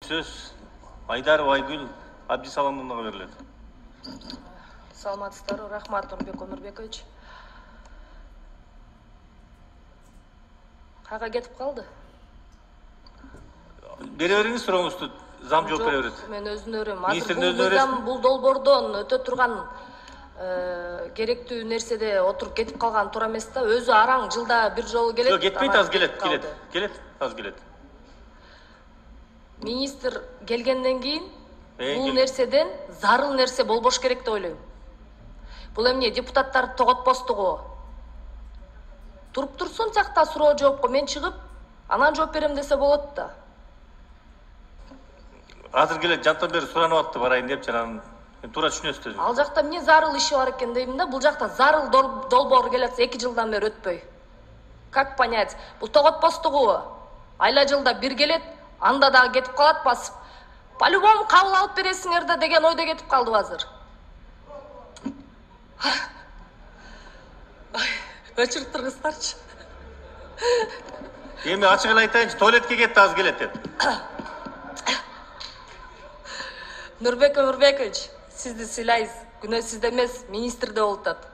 Сөз Айдарова Айгүл Абдисаламовнаға беріледі. Саламатсыздар, рахмат Нурбек Өмірбекович. Қаға кетіп қалды? Бере беріңіз сұрауыңызды, зам жооп бере береді. Мен өзін өрем. Азыр бұл долбордон өтө турган керектүү нерседе отуруп кетип калган туура эмес да. Өзү араң жылда бир жолу келет. Жок, кетпейт, аз келет. Az келет. Министр келгенден кийин бул нерседен зарыл нерсе болбош керек деп ойлойм. Бул эмне депутаттарды тоготпостугу. Туруп турсун жакта суроо жоопко мен чыгып, анан жооп берем десе болот да. Азыр келет, жантан бери суранып атты барайын деп, жанагы туура түшүнөсүз өзү. Ал жакта эмне зарыл иши бар экен дейм да, бул жакта зарыл долбоор келатса 2 жылдан бери өтпөй. Как понять? Бул тоготпостугу. Айла жылда бир келет, анда дагы кетип калат басып. По-любому кабыл алып бересиңер да деген ойдо кетип калды азыр. Өчүрүп тургуздарчы. Эми ачык эле айтайынчы, туалетке кетти, аз келет деп. Нурбек Өмірбекович, сизди сыйлайбыз. Күнөө сизде эмес, министрде болуп атат.